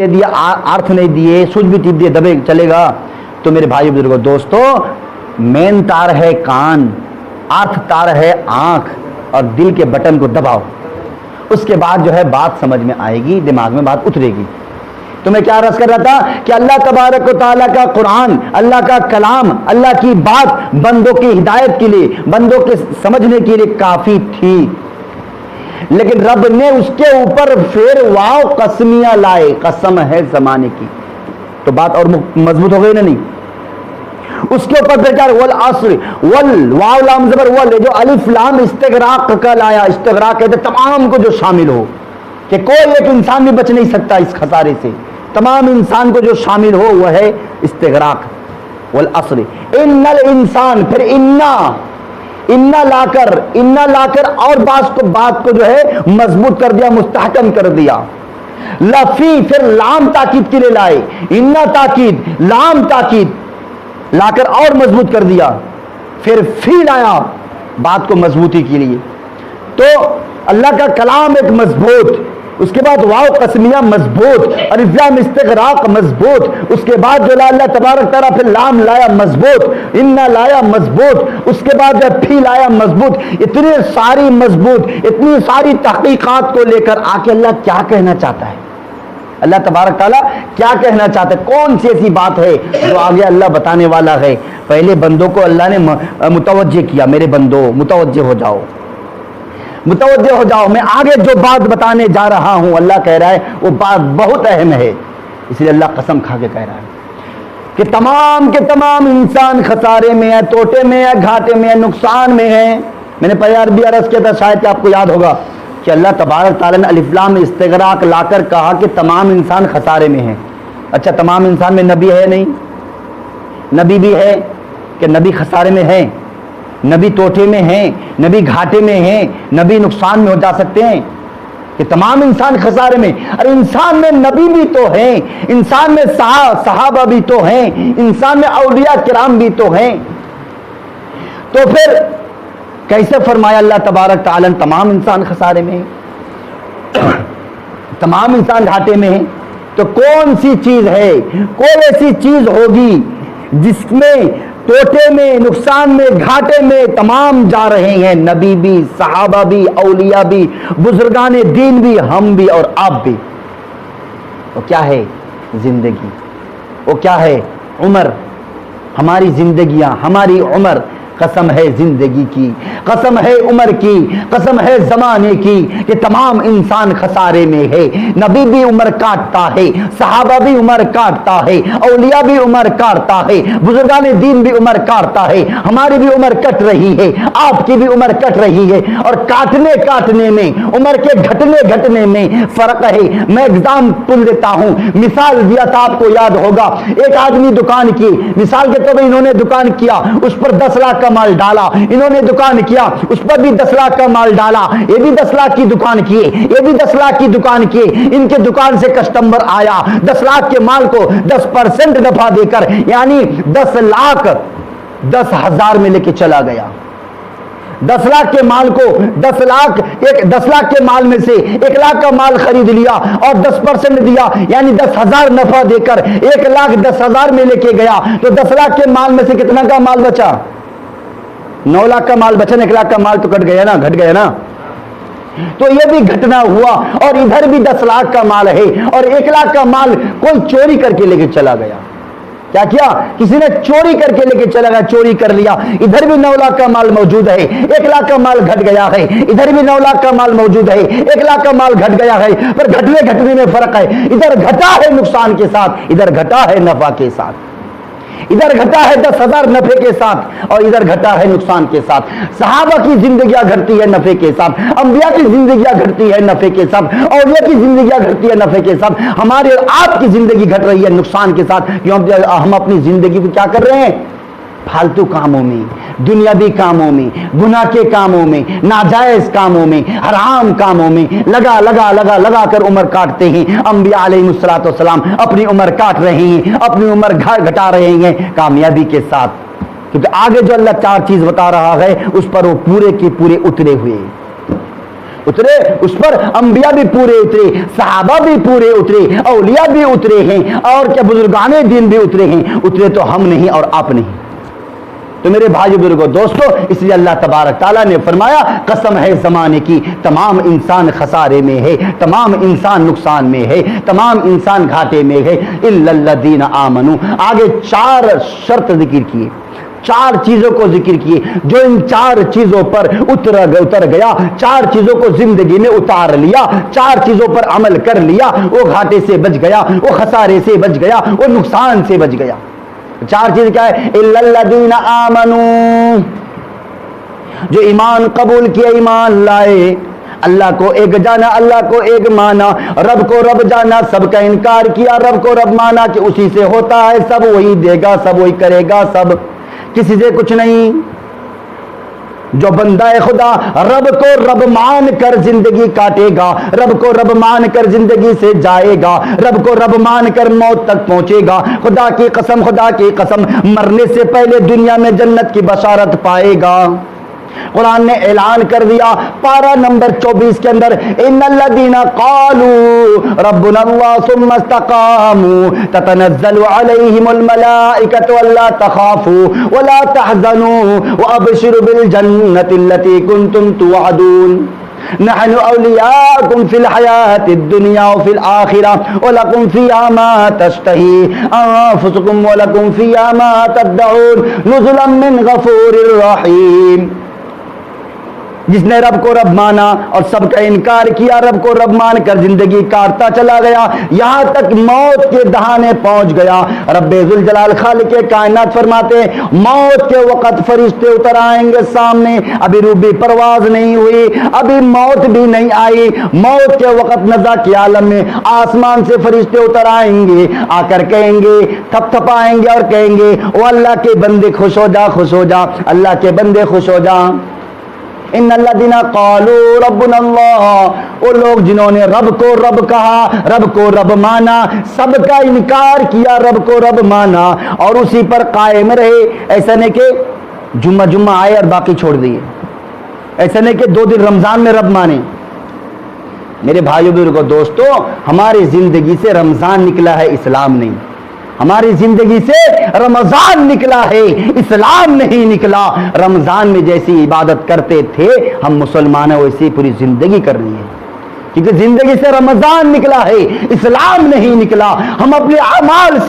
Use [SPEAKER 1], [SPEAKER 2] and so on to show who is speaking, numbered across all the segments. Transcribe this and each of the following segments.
[SPEAKER 1] دیا अर्थ नहीं दिए, स्विच भी टिप दिए, दबे चलेगा? तो मेरे भाई बुजुर्गों दोस्तों, मेन तार है कान, अर्थ तार है आंख, और दिल के बटन को दबाओ, उसके बाद जो है बात समझ में आएगी, दिमाग में बात उतरेगी। तो मैं क्या अर्ज कर रहा था कि अल्लाह तबारक व तआला का कुरान, अल्लाह का कलाम, अल्लाह की बात बंदों की हिदायत के लिए, बंदों के समझने के लिए काफी थी, लेकिन रब ने उसके ऊपर फिर वाव कसमियां लाए, कसम है जमाने की। तो बात और मजबूत हो गई ना? नहीं, उसके ऊपर फिर क्या, वल अस्र, वल वाव लाम जबर वल, जो अलिफ लाम इस्तिगराक का लाया। इस्तिगराक कहते तमाम को जो शामिल हो, कि कोई एक इंसान भी बच नहीं सकता इस खसारे से, तमाम इंसान को जो शामिल हो वह है इस्तिगराक। वल अस्र इन्नल इंसान, फिर इन्ना लाकर और बात को जो है मजबूत कर दिया, मुस्तहकम कर दिया। लफी, फिर लाम ताकीद के लिए लाए, इन्ना ताकीद, लाम ताकीद लाकर और मजबूत कर दिया, फिर फी लाया बात को मजबूती के लिए। तो अल्लाह का कलाम एक मजबूत, उसके बाद वाव कसमिया मजबूत, अलिफ लाम इस्तिगराक मजबूत, उसके बाद जो अल्लाह तबारक तआला फिर लाम लाया मजबूत, इन्ना लाया मजबूत, उसके बाद जब फी लाया मजबूत। इतनी सारी मजबूत, इतनी सारी तहकीकात को लेकर आके अल्लाह क्या कहना चाहता है, अल्लाह तबारक तआला क्या कहना चाहता है, कौन सी ऐसी बात है जो आगे अल्लाह बताने वाला है। पहले बंदों को अल्लाह ने मुतवज्जे किया, मेरे बंदो मुतवज्जे हो जाओ, मुतवज्जे हो जाओ, मैं आगे जो बात बताने जा रहा हूं, अल्लाह कह रहा है वो बात बहुत अहम है। इसलिए अल्लाह कसम खा के कह रहा है कि तमाम के तमाम इंसान खसारे में है, तोटे में है, घाटे में है, नुकसान में है। मैंने पहले अरबी अर्ज किया था, शायद कि आपको याद होगा कि अल्लाह तबारक तआला ने अलिफ लाम इस्तिगराक लाकर कहा कि तमाम इंसान खसारे में है। अच्छा, तमाम इंसान में नबी है? नहीं, नबी भी है कि नबी खसारे में है, नबी तोटे में हैं, नबी घाटे में हैं, नबी नुकसान में हो जा सकते हैं कि तमाम इंसान खसारे में। अरे इंसान में नबी भी तो हैं, इंसान में सहाबा भी तो हैं, इंसान में औलिया किराम भी तो हैं। तो फिर कैसे फरमाया अल्लाह तबारक तआला तमाम इंसान खसारे में, तमाम इंसान घाटे में है? तो कौन सी चीज है, कोई ऐसी चीज होगी जिसमें तोटे में, नुकसान में, घाटे में तमाम जा रहे हैं, नबी भी, सहाबा भी, औलिया भी, बुजुर्गाने दीन भी, हम भी और आप भी। वो क्या है? जिंदगी। वो क्या है? उम्र। हमारी जिंदगियां, हमारी उम्र, कसम है जिंदगी की, कसम है उम्र की, कसम है जमाने की कि तमाम इंसान खसारे में है। नबी भी उम्र काटता है, सहाबा भी उम्र काटता है, औलिया भी उम्र काटता है, बुजुर्गाने दीन भी उम्र काटता है, हमारी भी उम्र कट रही है, आपकी भी उम्र कट रही है। और काटने में, उम्र के घटने में फर्क है। मैं एग्जाम्पल देता हूं, मिसाल दिया था, आपको याद होगा। एक आदमी दुकान की, मिसाल के तौर पर इन्होंने दुकान किया, उस पर 10 लाख का माल डाला, इन्होंने दुकान किया, उस पर भी 10 लाख का माल डाला, ये भी 10 लाख की दुकान किए, ये भी 10 लाख की दुकान किए। इनके दुकान से कस्टमर आया, 10 लाख के माल को 10% नफा देकर, यानी 10 लाख 10,000 में लेके चला गया। 10 लाख के माल को 10 लाख के माल में से 1 लाख का माल खरीद लिया और 10% दिया, यानी 10,000 नफा देकर 1,10,000 में लेके गया। तो 10 लाख के माल में से कितना का माल बचा? 9 लाख का माल बचा, 1 लाख का माल तो कट गया ना, घट गया ना। तो ये भी घटना हुआ। और इधर भी 10 लाख का माल है और 1 लाख का माल कोई चोरी करके लेके चला गया। क्या किया? किसी ने चोरी करके लेके चला गया, चोरी कर लिया। इधर भी 9 लाख का माल मौजूद है, 1 लाख का माल घट गया है। इधर भी 9 लाख का माल मौजूद है, 1 लाख का माल घट गया है। पर घटने में फर्क है। इधर घटा है नुकसान के साथ, इधर घटा है नफा के साथ। इधर घटा है 10,000 नफे के साथ और इधर घटा है नुकसान के साथ। सहाबा की जिंदगियां घटती है नफे के साथ, अंबिया की जिंदगियां घटती है नफे के साथ, औलिया की जिंदगियां घटती है नफे के साथ। हमारी और आपकी जिंदगी घट रही है नुकसान के साथ, क्योंकि हम अपनी जिंदगी को क्या कर रहे हैं? फालतू कामों में, दुनियावी कामों में, गुनाह के कामों में, नाजायज कामों में, हराम कामों में लगा कर उम्र काटते हैं। अंबिया अलैहिस्सलातु वस्सलाम अपनी उम्र काट रहे हैं, अपनी उम्र घटा रहे हैं कामयाबी के साथ, क्योंकि आगे जो अल्लाह 4 चीज बता रहा है उस पर वो पूरे के पूरे उतरे हुए। उतरे, उस पर अंबिया भी पूरे उतरे, सहाबा भी पूरे उतरे, औलिया भी उतरे हैं, और क्या बुजुर्गाने दीन भी उतरे हैं। उतरे तो हम नहीं और आप नहीं। तो मेरे भाई बुजुर्गों दोस्तों, इसलिए अल्लाह तबारक ताला ने फरमाया, कसम है ज़माने की, तमाम इंसान खसारे में है, तमाम इंसान नुकसान में है, तमाम इंसान घाटे में है, इल्लल्लज़ीना आमनू। आगे 4 शर्त जिक्र किए, 4 चीजों को जिक्र किए। जो इन 4 चीजों पर उतर गया, 4 चीजों को जिंदगी में उतार लिया, 4 चीजों पर अमल कर लिया, वो घाटे से बच गया, वो खसारे से बच गया, वो नुकसान से बच गया। 4 चीज क्या है? इल्लल्लज़ीना आमनू, जो ईमान कबूल किया, ईमान लाए, अल्लाह को एक जाना, अल्लाह को एक माना, रब को रब जाना, सबका इनकार किया, रब को रब माना कि उसी से होता है सब, वही देगा सब, वही करेगा सब, किसी से कुछ नहीं। जो बंदा है खुदा रब को रब मान कर जिंदगी काटेगा, रब को रब मान कर जिंदगी से जाएगा, रब को रब मान कर मौत तक पहुंचेगा, खुदा की कसम, खुदा की कसम, मरने से पहले दुनिया में जन्नत की बशारत पाएगा। कुरान ने ऐलान कर दिया पारा नंबर 24 के अंदर, इन्नल्लज़ीना क़ालू रब्बुनल्लाह सुम्मा इस्तक़ामू ततनज़्ज़लु अलैहिमुल मलाइकतु अल्ला तख़ाफ़ू वला तहज़नू वअबशिरू बिल जन्नतिल्लती कुन्तुम तुअदून नहनु औलियाकुम फिल हयातिद दुनिया व फिल आखिरा व लकुम फिहा मा तश्तही अनफुसुकुम व लकुम फिहा मा तदऊन नुज़ुलन मिन गफूरिर रहीम। जिसने रब को रब माना और सबका इनकार किया, रब को रब मान कर जिंदगी काटता चला गया, यहां तक मौत के दहाने पहुंच गया। रब्बे जुल जलाल खालिक कायनात फरमाते हैं, मौत के वक्त फरिश्ते उतर आएंगे सामने, अभी रूबी परवाज नहीं हुई, अभी मौत भी नहीं आई, मौत के वक्त नज़ा के आलम में आसमान से फरिश्ते उतर आएंगे, आकर कहेंगे, थपथपाएंगे और कहेंगे, ओ अल्लाह के बंदे खुश हो जा, खुश हो जा, अल्लाह के बंदे खुश हो जा। इन्नल्लज़ीना क़ालू रब्बुनल्लाह, वो लोग जिन्होंने रब को रब कहा, रब को रब माना, सबका इनकार किया, रब को रब माना और उसी पर कायम रहे। ऐसा नहीं कि जुम्मा आए और बाकी छोड़ दिए, ऐसा नहीं कि 2 दिन रमजान में रब माने। मेरे भाइयों बुजुर्गों दोस्तों, हमारी जिंदगी से रमजान निकला है, इस्लाम नहीं। हमारी जिंदगी से रमजान निकला है, इस्लाम नहीं निकला। रमजान में जैसी इबादत करते थे हम मुसलमान वैसी पूरी जिंदगी करनी है, क्योंकि जिंदगी से रमजान निकला है, इस्लाम नहीं निकला। हम अपने अमाल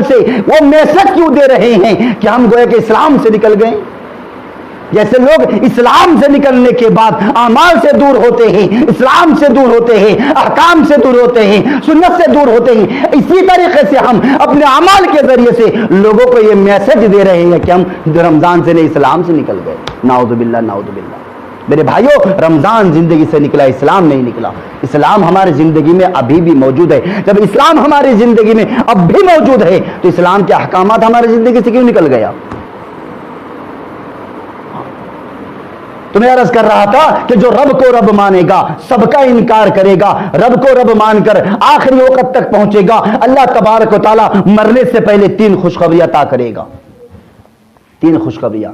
[SPEAKER 1] से वो मैसेज क्यों दे रहे हैं कि हम गोया कि इस्लाम से निकल गए? जैसे लोग इस्लाम से निकलने के बाद अमाल से दूर होते हैं, इस्लाम से दूर होते हैं, अहकाम से दूर होते हैं, सुन्नत से दूर होते हैं, इसी तरीके से हम अपने अमाल के जरिए से लोगों को ये मैसेज दे रहे हैं कि हम रमजान से नहीं इस्लाम से निकल गए। नाउज़ुबिल्लाह, नाउज़ुबिल्लाह। मेरे भाइयों, रमजान जिंदगी से निकला, इस्लाम नहीं निकला। इस्लाम हमारी जिंदगी में अभी भी मौजूद है। जब इस्लाम हमारी जिंदगी में अब भी मौजूद है तो इस्लाम के अहकामात हमारी जिंदगी से क्यों निकल गया? तो मैं अर्ज कर रहा था कि जो रब को रब मानेगा, सबका इनकार करेगा, रब को रब मानकर आखिरी वक्त तक पहुंचेगा, अल्लाह तबारक व तआला मरने से पहले 3 खुशखबरियां अता करेगा। 3 खुशखबरियां।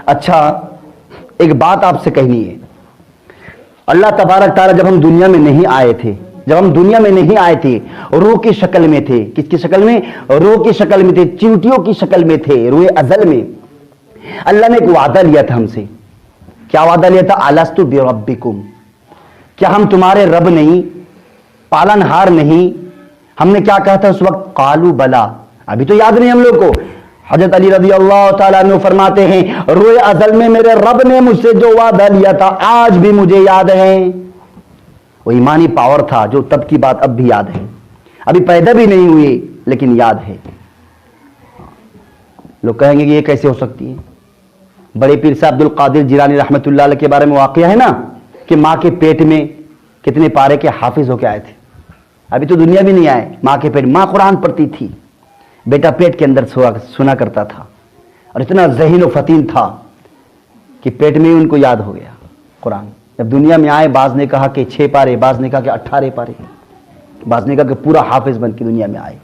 [SPEAKER 1] अच्छा, एक बात आपसे कहनी है। अल्लाह तबारक तआला जब हम दुनिया में नहीं आए थे, रूह की शक्ल में थे। किसकी शक्ल में? रूह की शक्ल में थे, चींटियों की शक्ल में थे, रूह अज़ल में। अल्लाह ने एक वादा लिया था हमसे। क्या वादा लिया था? अलस्तु बिरब्बिकुम, क्या हम तुम्हारे रब नहीं, पालनहार नहीं? हमने क्या कहा था उस वक्त? कालू बला। अभी तो याद नहीं हम लोग को। हजरत अली रज़ी अल्लाह तआला अन्हु फरमाते हैं, रूह अज़ल में मेरे रब ने मुझसे जो वादा लिया था आज भी मुझे याद है। वो ईमानी पावर था जो तब की बात अब भी याद है। अभी पैदा भी नहीं हुए लेकिन याद है। लोग कहेंगे कि ये कैसे हो सकती है? बड़े पीर साहब अब्दुल कादिर जिलानी रहमतुल्लाह अलैह के बारे में वाक़या है ना कि माँ के पेट में कितने पारे के हाफिज होके आए थे। अभी तो दुनिया भी नहीं आए, माँ के पेट, माँ कुरान पढ़ती थी, बेटा पेट के अंदर सुना करता था और इतना ज़हीन व फतीन था कि पेट में ही उनको याद हो गया कुरान। जब दुनिया में आए, बाज ने कहा कि 6 पारे, बाज ने कहा कि 18 पारे, बाज ने कहा कि पूरा हाफिज बन के दुनिया में आए।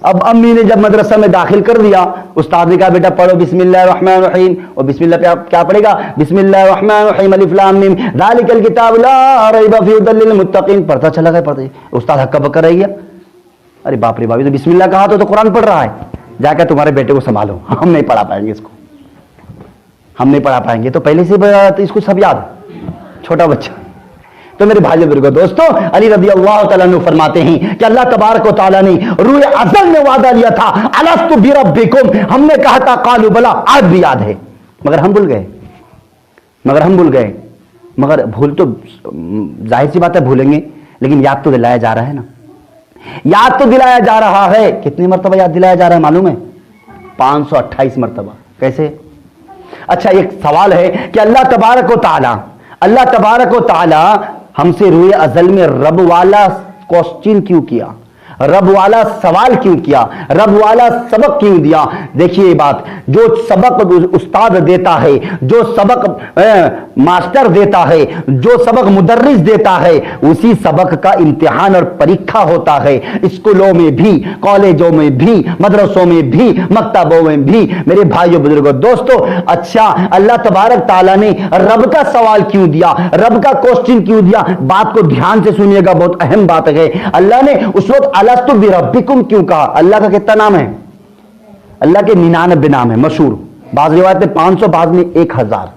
[SPEAKER 1] اب امی نے جب مدرسہ میں داخل کر دیا، استاد نے کہا بیٹا پڑھو بسم اللہ الرحمن الرحیم، اور بسم اللہ پہ کیا پڑھے گا؟ بسم اللہ الرحمن الرحیم الف لام میم ذالک الکتاب لا ریب فیہ ھدی للمتقین. پڑھتا چلا گیا پڑھتا، استاد ہکا بکا رہ گیا. ارے باپ رے باپ، یہ تو بسم اللہ کہا تو قرآن پڑھ رہا ہے، جا کے تمہارے بیٹے کو سنبھالو، ہم نہیں پڑھا پائیں گے اس کو، ہم نہیں پڑھا پائیں گے. تو پہلے سے اس کو سب یاد، چھوٹا بچہ. تو میرے بھائی بزرگوں دوستو، علی رضی اللہ تعالیٰ عنہ فرماتے ہیں کہ اللہ تبارک و تعالیٰ نے روئے ازل میں وعدہ لیا تھا الستُ بربکم، ہم نے کہا تھا قالوا بلا، آج بھی یاد ہے، مگر ہم بھول گئے. مگر بھول تو ظاہر سی بات ہے بھولیں گے، لیکن یاد تو دلایا جا رہا ہے نا، یاد تو دلایا جا رہا ہے. کتنی مرتبہ یاد دلایا جا رہا ہے معلوم ہے؟ 528 مرتبہ. کیسے؟ اچھا ایک سوال ہے کہ اللہ تبارک و تعالی ہم سے روئے ازل میں رب والا کوسچن کیوں کیا، رب والا سوال کیوں کیا، رب والا سبق کیوں دیا؟ دیکھیے بات، جو سبق استاد دیتا ہے، جو سبق ماسٹر دیتا ہے، جو سبق مدرس دیتا ہے، اسی سبق کا امتحان اور پریکھا ہوتا ہے، اسکولوں میں بھی، کالجوں میں بھی، مدرسوں میں بھی، مکتبوں میں بھی. میرے بھائیو بزرگوں دوستو، اچھا اللہ تبارک تعالیٰ نے رب کا سوال کیوں دیا، رب کا کوسچن کیوں دیا؟ بات کو دھیان سے سنیے گا، بہت اہم بات ہے. اللہ نے اس وقت الستُ بربکم کیوں کہا؟ اللہ کا کتنا نام ہے؟ اللہ کے 99 نام ہے مشہور، بعض روایت میں 500، بعض میں 1000.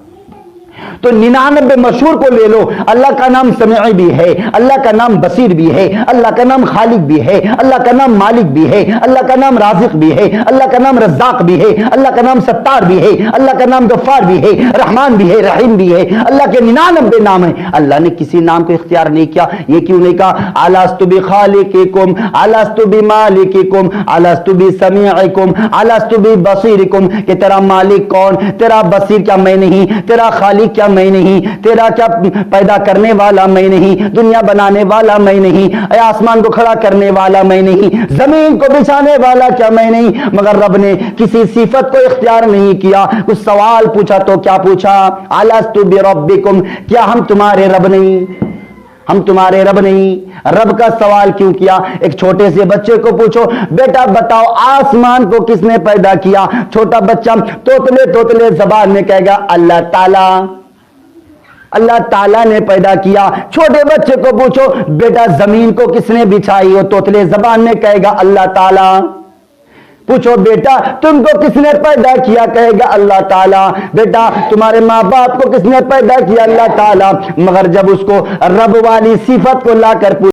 [SPEAKER 1] تو 99 مشہور کو لے لو. اللہ کا نام سمیع بھی ہے، اللہ کا نام بصیر بھی ہے، اللہ کا نام خالق بھی ہے، اللہ کا نام مالک بھی ہے، اللہ کا نام رازق بھی ہے، اللہ کا نام رزاق بھی ہے، اللہ کا نام ستار بھی ہے، اللہ کا نام غفار بھی ہے، رحمان بھی ہے، رحیم بھی ہے. اللہ کے 99 نام ہیں. اللہ نے کسی نام کو اختیار نہیں کیا. یہ کیوں نہیں کہا الستُ بخالقکم، الستُ بمالککم، الستُ بسمیعکم، الستُ ببصیرکم، کہ تیرا مالک کون، تیرا بصیر کیا میں نہیں، تیرا خالق کیا میں نہیں، تیرا کیا پیدا کرنے والا میں نہیں، دنیا بنانے والا میں نہیں، اے آسمان کو کھڑا کرنے والا میں نہیں، زمین کو بچھانے والا کیا میں نہیں. مگر رب نے کسی صفت کو اختیار نہیں کیا. کچھ سوال پوچھا تو کیا پوچھا؟ الستُ بربکم، کیا ہم تمہارے رب نہیں؟ ہم تمہارے رب نہیں؟ رب کا سوال کیوں کیا؟ ایک چھوٹے سے بچے کو پوچھو بیٹا بتاؤ آسمان کو کس نے پیدا کیا؟ چھوٹا بچہ توتلے زبان میں کہے گا اللہ تعالی، اللہ تعالیٰ نے پیدا کیا. چھوٹے بچے کو پوچھو بیٹا زمین کو کس نے بچھائی؟ ہو توتلے زبان میں کہے گا اللہ تعالیٰ. پوچھو بیٹا تم کو کس نے پیدا کیا؟ کہے گا اللہ تعالیٰ. بیٹا تمہارے ماں باپ کو کس نے پیدا کیا؟ اللہ تعالیٰ. مگر جب اس کو رب والی صفت کو لا کر